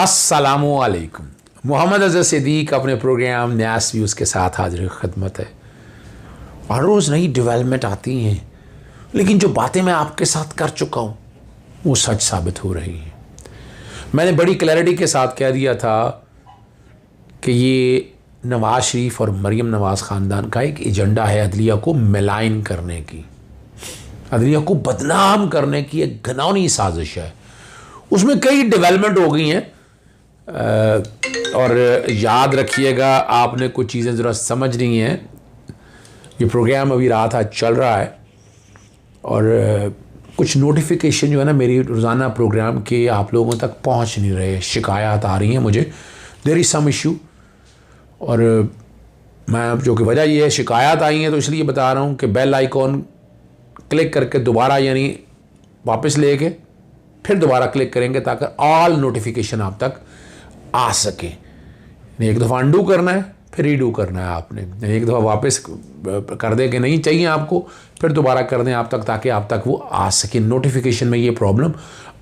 अस्सलामुअलैकुम। मोहम्मद अज़हर सिद्दीक अपने प्रोग्राम न्यास व्यूज़ के साथ हाजिर खिदमत है। हर रोज़ नई डेवलपमेंट आती हैं, लेकिन जो बातें मैं आपके साथ कर चुका हूँ वो सच साबित हो रही हैं। मैंने बड़ी क्लैरिटी के साथ कह दिया था कि ये नवाज़ शरीफ और मरीम नवाज़ ख़ानदान का एक एजेंडा है अदलिया को मिलाइन करने की, अदलिया को बदनाम करने की एक घिनौनी साजिश है। उसमें कई डेवलपमेंट हो गई हैं और याद रखिएगा, आपने कुछ चीज़ें ज़रा समझनी हैं। ये प्रोग्राम अभी रात आज चल रहा है और कुछ नोटिफिकेशन जो है ना मेरी रोज़ाना प्रोग्राम के आप लोगों तक पहुंच नहीं रहे, शिकायत आ रही हैं मुझे, देयर इज़ सम इशू। और मैं जो कि वजह ये है, शिकायत आई हैं तो इसलिए बता रहा हूँ कि बेल आइकॉन क्लिक करके दोबारा यानी वापस लेके फिर दोबारा क्लिक करेंगे ताकि ऑल नोटिफिकेशन आप तक आ सके। एक दफ़ा अनडू करना है फिर रीडू करना है आपने, एक दफ़ा वापस कर दें कि नहीं चाहिए आपको, फिर दोबारा कर दें आप तक ताकि आप तक वो आ सके। नोटिफिकेशन में ये प्रॉब्लम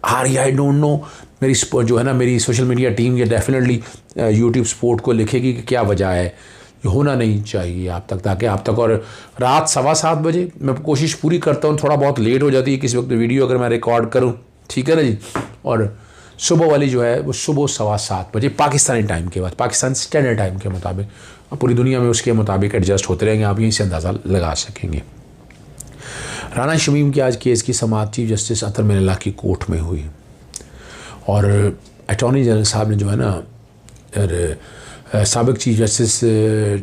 आ रही है, आई डोंट नो। मेरी जो है ना मेरी सोशल मीडिया टीम ये डेफिनेटली यूट्यूब सपोर्ट को लिखेगी कि क्या वजह है, ये होना नहीं चाहिए आप तक ताकि आप तक। और रात 7:15 बजे मैं कोशिश पूरी करता हूँ, थोड़ा बहुत लेट हो जाती है किसी वक्त वीडियो अगर मैं रिकॉर्ड करूँ, ठीक है ना जी। और सुबह वाली जो है वो सुबह 7:15 बजे पाकिस्तानी टाइम के बाद, पाकिस्तान स्टैंडर्ड टाइम के मुताबिक, पूरी दुनिया में उसके मुताबिक एडजस्ट होते रहेंगे, आप यहीं से अंदाज़ा लगा सकेंगे। राना शमीम के आज केस की समाअत चीफ जस्टिस अतर मिनल्लाह की कोर्ट में हुई और अटॉर्नी जनरल साहब ने जो है ना साबिक चीफ जस्टिस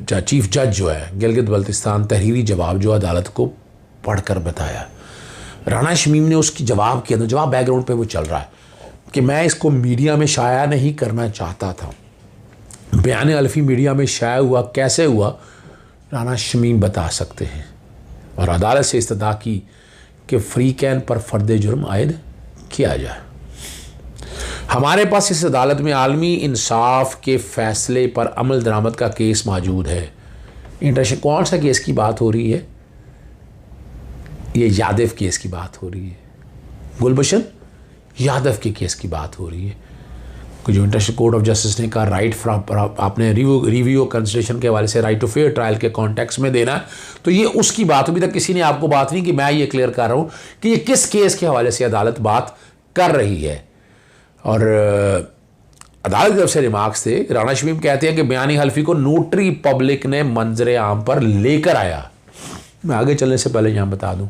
चीफ जज जो है गिलगित बल्तिस्तान तहरीरी जवाब जो अदालत को पढ़कर बताया। राना शमीम ने उसकी जवाब के अंदर, जवाब बैकग्राउंड पे वो चल रहा है कि मैं इसको मीडिया में शाया नहीं करना चाहता था। बयान अल्फी मीडिया में शाया हुआ, कैसे हुआ राना शमीम बता सकते हैं। और अदालत से इस्तदा की कि फ्री कैन पर फर्द जुर्म आयद किया जाए। हमारे पास इस अदालत में आलमी इंसाफ के फैसले पर अमल दरामद का केस मौजूद है। इंटरनेशनल कौन सा केस की बात हो रही है? ये यादव केस की बात हो रही है, गुलभूषण यादव के केस की बात हो रही है। जो इंटरनेशनल कोर्ट ऑफ जस्टिस ने कहा राइट फ्रॉम आपने रिव्यू कंसिडरेशन के हवाले से राइट टू फेयर ट्रायल के कॉन्टेक्स्ट में देना, तो ये उसकी बात। अभी तक किसी ने आपको बात नहीं कि मैं ये क्लियर कर रहा हूँ कि ये किस केस के हवाले से अदालत बात कर रही है। और अदालत की तरफ से रिमार्क्स थे, राना शमीम कहते हैं कि बयानी हल्फी को नोटरी पब्लिक ने मंजर आम पर लेकर आया। मैं आगे चलने से पहले यहाँ बता दूँ,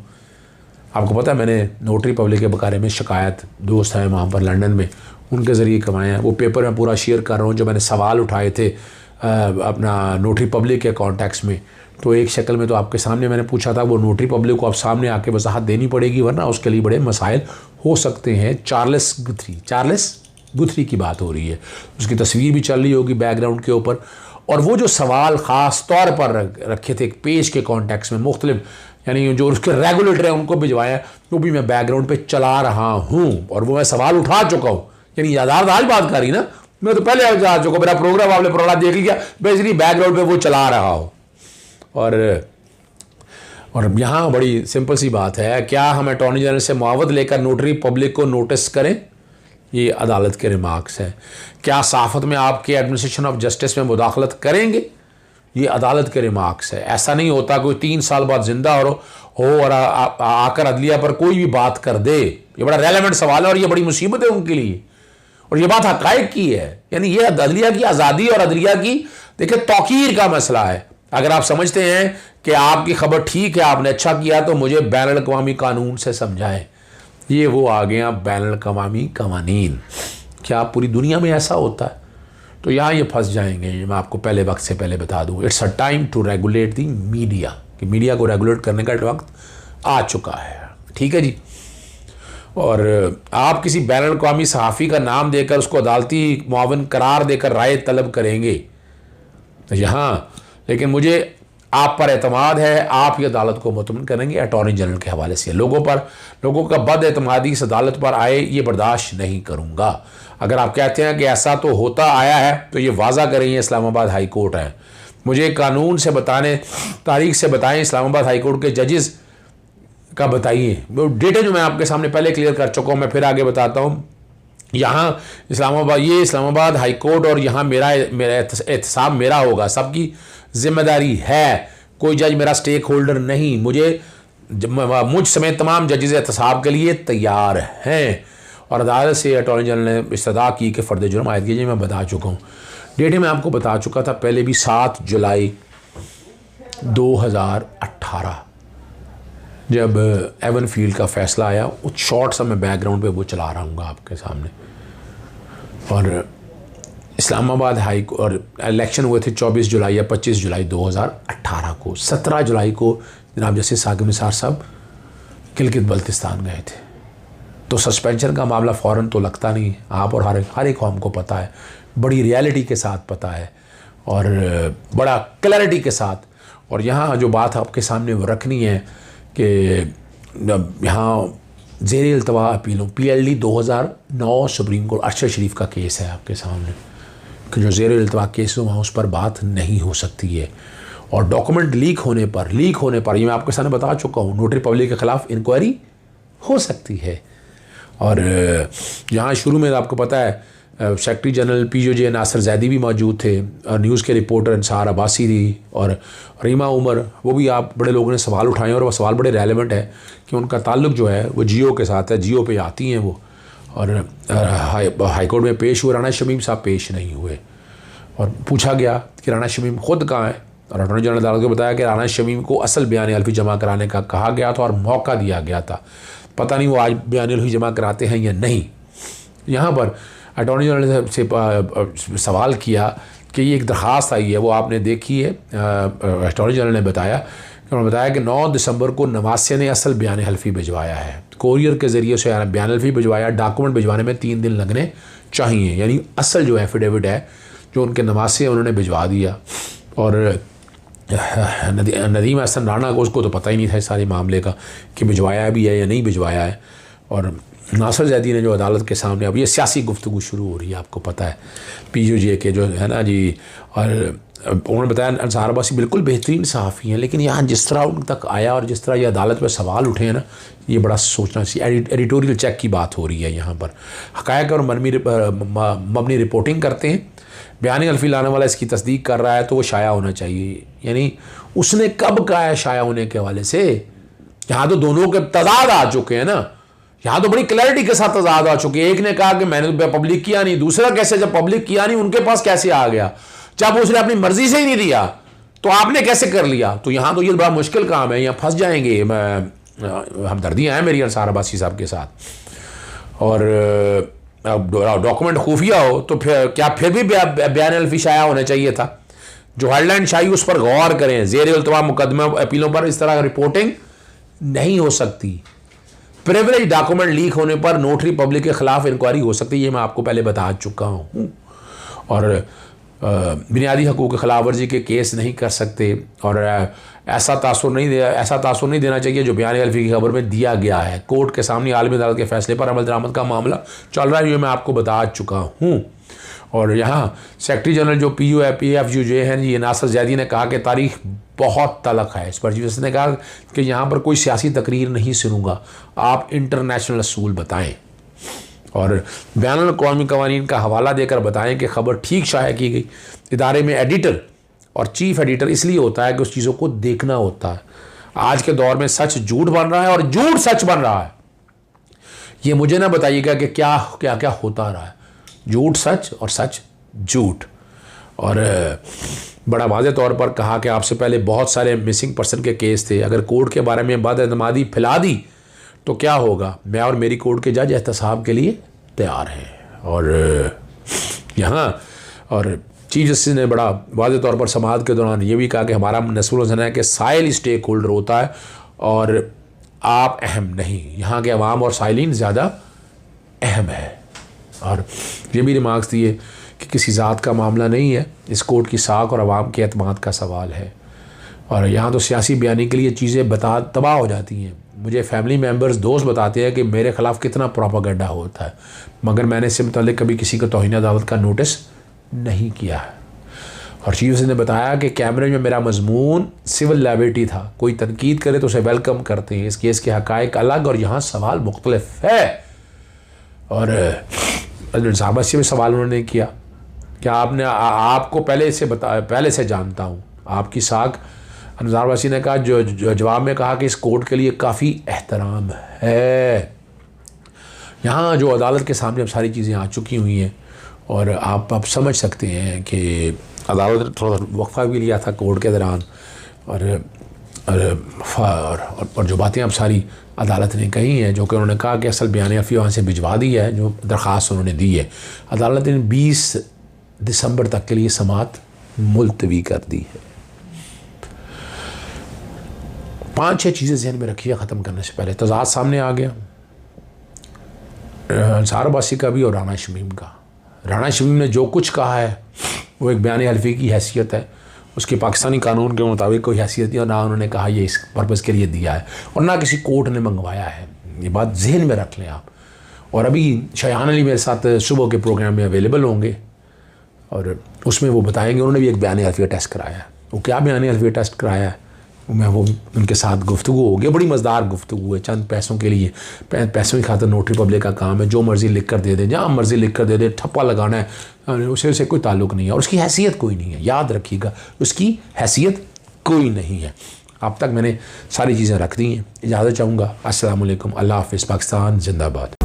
आपको पता है मैंने नोटरी पब्लिक के बारे में शिकायत, दोस्त हैं वहाँ पर लंदन में, उनके ज़रिए कमाए हैं। वो पेपर मैं पूरा शेयर कर रहा हूँ जो मैंने सवाल उठाए थे अपना नोटरी पब्लिक के कॉन्टेक्स्ट में। तो एक शक्ल में तो आपके सामने मैंने पूछा था, वो नोटरी पब्लिक को आप सामने आके वजाहत देनी पड़ेगी वरना उसके लिए बड़े मसाइल हो सकते हैं। चार्ल्स गुथरी की बात हो रही है, उसकी तस्वीर भी चल रही होगी बैकग्राउंड के ऊपर। और वो जो सवाल ख़ास तौर पर रखे थे एक पेज के कॉन्टेक्स्ट में, मुख्तलिफ यानी जो उसके रेगुलेटर हैं उनको भिजवाया, वो भी मैं बैकग्राउंड पे चला रहा हूँ और वो मैं सवाल उठा चुका हूँ। यानी यादार आज बात करी ना, मैं तो पहले आ चुका, मेरा प्रोग्राम आपने प्रोग्राम देख लिया, बेसिकली बैकग्राउंड पे वो चला रहा हूँ। और यहाँ बड़ी सिंपल सी बात है, क्या हम अटॉर्नी जनरल से मुआवज लेकर नोटरी पब्लिक को नोटिस करें? ये अदालत के रिमार्क्स हैं। क्या साफत में आपके एडमिनिस्ट्रेशन ऑफ जस्टिस में मुदाखलत करेंगे? ये अदालत के रिमार्क्स है। ऐसा नहीं होता कोई 3 साल बाद जिंदा हो और आकर अदलिया पर कोई भी बात कर दे। ये बड़ा रेलेवेंट सवाल है और ये बड़ी मुसीबत है उनके लिए, और ये बात हक़ाइक़ की है। यानी ये अदलिया की आज़ादी और अदलिया की देखिए तौक़ीर का मसला है। अगर आप समझते हैं कि आपकी खबर ठीक है, आपने अच्छा किया, तो मुझे बैनुल अक़वामी कानून से समझाएं। ये वो आ गया बैनुल अक़वामी कवानीन। क्या पूरी दुनिया में ऐसा होता है? तो यहाँ ये फंस जाएंगे। मैं आपको पहले वक्त से पहले बता दूँ, it's a time to regulate the media, कि मीडिया को रेगुलेट करने का वक्त आ चुका है, ठीक है जी। और आप किसी बैनुल अक़वामी सहाफ़ी का नाम देकर उसको अदालती मुआवन करार देकर राय तलब करेंगे तो यहाँ, लेकिन मुझे आप पर एतमाद है, आप ही अदालत को मुतमईन करेंगे अटॉर्नी जनरल के हवाले से। लोगों का बद एतमादी इस अदालत पर आए, ये बर्दाश्त नहीं करूँगा। अगर आप कहते हैं कि ऐसा तो होता आया है तो ये वाज़ा करें, ये इस्लामाबाद हाई कोर्ट है। मुझे कानून से बताने, तारीख से बताएं, इस्लामाबाद हाई कोर्ट के जजेस का बताइए। वो डेटे जो मैं आपके सामने पहले क्लियर कर चुका हूँ, मैं फिर आगे बताता हूँ यहाँ इस्लामाबाद, ये इस्लामाबाद हाई कोर्ट और यहाँ मेरा मेरा एहतसाब मेरा होगा, सबकी जिम्मेदारी है, कोई जज मेरा स्टेक होल्डर नहीं, मुझ समेत तमाम जजेस एहतसाब के लिए तैयार हैं। और अदालत से अटॉर्नी जनरल ने इस्तदा की कि फ़र्द जुर्म आयद कीजिए। मैं बता चुका हूँ, डेट मैं आपको बता चुका था पहले भी, 7 जुलाई 2018 जब एवन फील्ड का फ़ैसला आया। उस शॉर्ट सा मैं बैकग्राउंड पे वो चला रहा हूँ आपके सामने। और इस्लामाबाद हाई और इलेक्शन हुए थे 24 जुलाई या 25 जुलाई 2018 को। 17 जुलाई को जनाब जस्टिस साकिब निसार साहब गिलगित बल्तिस्तान गए थे। तो सस्पेंशन का मामला फ़ौरन तो लगता नहीं, आप और हर एक कौम को पता है, बड़ी रियलिटी के साथ पता है और बड़ा क्लैरिटी के साथ। और यहाँ जो बात आपके सामने वो रखनी है कि यहाँ ज़ेर इल्तवा अपीलों PLD 2009 सुप्रीम कोर्ट अरशद शरीफ का केस है आपके सामने कि जो ज़ेर इल्तवा केस है वहाँ उस पर बात नहीं हो सकती है। और डॉक्यूमेंट लीक होने पर ये मैं आपके सामने बता चुका हूँ, नोटरी पब्लिक के ख़िलाफ़ इंक्वायरी हो सकती है। और यहाँ शुरू में आपको पता है secretary general PJJ Nasir Zaidi भी मौजूद थे और न्यूज़ के रिपोर्टर इंसार अब्बासी थी और रीमा उमर, वो भी आप बड़े लोगों ने सवाल उठाए और वो सवाल बड़े रेलेवेंट है कि उनका ताल्लुक़ जो है वो जियो के साथ है, जियो पे आती हैं वो। और हाई कोर्ट में पेश हुए, राना शमीम साहब पेश नहीं हुए और पूछा गया कि राना शमीम ख़ुद कहाँ है। और अटॉर्नी जनरल अदालत को बताया कि राना शमीम को असल बयान हल्फी जमा कराने का कहा गया था और मौका दिया गया था, पता नहीं वो आज बयान हल्फी जमा कराते हैं या नहीं। यहाँ पर अटॉर्नी जनरल से सवाल किया कि ये एक दरख्वास्त आई है, वो आपने देखी है। अटॉर्नी जनरल ने बताया कि 9 दिसंबर को नवासिया ने असल बयान हल्फी भिजवाया है, कोरियर के ज़रिए से बयान हल्फी भिजवाया, डॉक्यूमेंट भिजवाने में 3 दिन लगने चाहिए, यानी असल जो एफिडेविट है जो उनके नवासिया उन्होंने भिजवा दिया। और नदीम हसन राणा को उसको तो पता ही नहीं था इस सारे मामले का कि भिजवाया भी है या नहीं भिजवाया है। और नासिर जैदी ने जो अदालत के सामने, अब ये सियासी गुफ्तगू शुरू हो रही है, आपको पता है PJJ के जो है ना जी, और उन्होंने बताया अंसार अब्बासी बिल्कुल बेहतरीन सहाफ़ी हैं, लेकिन यहाँ जिस तरह उन तक आया और जिस तरह ये अदालत में सवाल उठे हैं ना, ये बड़ा सोचना चाहिए। एडिटोरियल चेक की बात हो रही है यहाँ पर, हक़ायक़ और मबनी रिपोर्टिंग करते हैं, बयान हल्फी लाने वाला इसकी तस्दीक कर रहा है तो वो शाया होना चाहिए। यानी उसने कब कहा है शाया होने के हवाले से? यहाँ तो दोनों के तजाद आ चुके हैं ना, यहाँ तो बड़ी क्लैरिटी के साथ तजाद आ चुके हैं। एक ने कहा कि मैंने तो पब्लिक किया नहीं, दूसरा कैसे, जब पब्लिक किया नहीं उनके पास कैसे आ गया? जब उसने अपनी मर्जी से ही नहीं दिया तो आपने कैसे कर लिया? तो यहाँ तो ये बड़ा मुश्किल काम है, यहाँ फंस जाएंगे। हमदर्दियाँ हैं मेरी अंसार अब्बासी साहब के साथ। और डॉक्यूमेंट खुफिया हो तो फिर भी बयान हल्फी शाया होना चाहिए था। जो हेडलाइन शाही उस पर गौर करें, ज़ेर इल्तवा मुकदमा अपीलों पर इस तरह रिपोर्टिंग नहीं हो सकती। प्रिविलेज डॉक्यूमेंट लीक होने पर नोटरी पब्लिक के ख़िलाफ़ इंक्वायरी हो सकती है, ये मैं आपको पहले बता चुका हूँ। और बुनियादी हकूक़ की खिलाफ वर्जी के केस नहीं कर सकते और ऐसा तासुर नहीं देना चाहिए जो बयान हल्फी की खबर में दिया गया है। कोर्ट के सामने आलमी अदालत के फैसले पर अमल दरामद का मामला चल रहा है, ये मैं आपको बता चुका हूँ। और यहाँ सेक्रेटरी जनरल जो PFUJ हैं जी, नासिर जैदी ने कहा कि तारीख बहुत तलख है इस पर। जी ने कहा कि यहाँ पर कोई सियासी तकरीर नहीं सुनूंगा, आप इंटरनेशनल असूल बताएँ और बैनुल अक़वामी क़वानीन का हवाला देकर बताएं कि ख़बर ठीक शाया की गई। इदारे में एडिटर और चीफ एडिटर इसलिए होता है कि उस चीज़ों को देखना होता है। आज के दौर में सच झूठ बन रहा है और झूठ सच बन रहा है। ये मुझे ना बताइएगा कि क्या क्या क्या होता रहा है, झूठ सच और सच झूठ। और बड़ा वाज़े तौर पर कहा कि आपसे पहले बहुत सारे मिसिंग पर्सन के केस थे, अगर कोर्ट के बारे में बदअतमादी फैला दी तो क्या होगा? मैं और मेरी कोर्ट के जज एहतसाब के लिए तैयार हैं। और यहाँ और चीफ जस्टिस ने बड़ा वाज़े तौर पर समाअत के दौरान ये भी कहा कि हमारा नस्ल है कि साइल स्टेक होल्डर होता है और आप अहम नहीं, यहाँ के अवाम और साइलिन ज़्यादा अहम है। और ये भी रिमार्क्स दिए कि किसी ज़ात का मामला नहीं है, इस कोर्ट की साख और अवाम के एतमाद का सवाल है। और यहाँ तो सियासी बयानी के लिए चीज़ें तबाह हो जाती हैं। मुझे फैमिली मेम्बर्स, दोस्त बताते हैं कि मेरे ख़िलाफ़ कितना प्रोपेगेंडा होता है, मगर मैंने इससे मुताल्लिक़ कभी किसी को तौहीन अदालत का नोटिस नहीं किया है। और चीफ जस्टिस ने बताया कि कैमरे में मेरा मजमून सिविल लायबिलिटी था, कोई तनकीद करे तो उसे वेलकम करते हैं, इस केस के हक़ाइक़ अलग और यहाँ सवाल मुख्तलिफ है। और निज़ार अब्बासी में सवाल उन्होंने किया कि आपने आपको पहले से जानता हूँ आपकी साख। निज़ार अब्बासी ने कहा जो जवाब में कहा कि इस कोर्ट के लिए काफ़ी एहतराम है। यहाँ जो अदालत के सामने अब सारी चीज़ें आ चुकी हुई हैं और आप समझ सकते हैं कि अदालत थोड़ा वक्फा भी लिया था कोर्ट के दौरान और जो बातें अब सारी अदालत ने कही हैं, जो कि उन्होंने कहा कि असल बयान अफ़ी वहाँ से भिजवा दी है जो दरख्वास्त उन्होंने दी है। अदालत ने 20 दिसंबर तक के लिए समाअत मुलतवी कर दी है। 5-6 चीज़ें जहन में रखिए ख़त्म करने से पहले। तज़ाद सामने आ गया निज़ार अब्बासी का भी और राना शमीम का। राना शमीम ने जो कुछ कहा है वो एक बयान हल्फी की हैसियत है, उसकी पाकिस्तानी कानून के मुताबिक कोई हैसियत नहीं, और ना उन्होंने कहा ये इस पर्पज़ के लिए दिया है और ना किसी कोर्ट ने मंगवाया है। ये बात जहन में रख लें आप। और अभी शायान अली मेरे साथ सुबह के प्रोग्राम में अवेलेबल होंगे और उसमें वो बताएंगे उन्होंने भी एक बयान हल्फिया टेस्ट कराया है। वो क्या बयान हल्फिया टेस्ट कराया है मैं वो उनके साथ गुफ्तगू हो गई। बड़ी मज़ेदार गुफ्तगू है, चंद पैसों के लिए, पैसों की खातिर नोटरी पब्लिक का काम है, जो मर्ज़ी लिख कर दे दे, जहाँ मर्ज़ी लिख कर दे दे, ठप्पा लगाना है, उसे कोई ताल्लुक़ नहीं है और उसकी हैसियत कोई नहीं है। याद रखिएगा उसकी हैसियत कोई नहीं है। अब तक मैंने सारी चीज़ें रख दी हैं। इजाज़त चाहूँगा। अस्सलाम वालेकुम। अल्लाह हाफ़िज़। पाकिस्तान जिंदाबाद।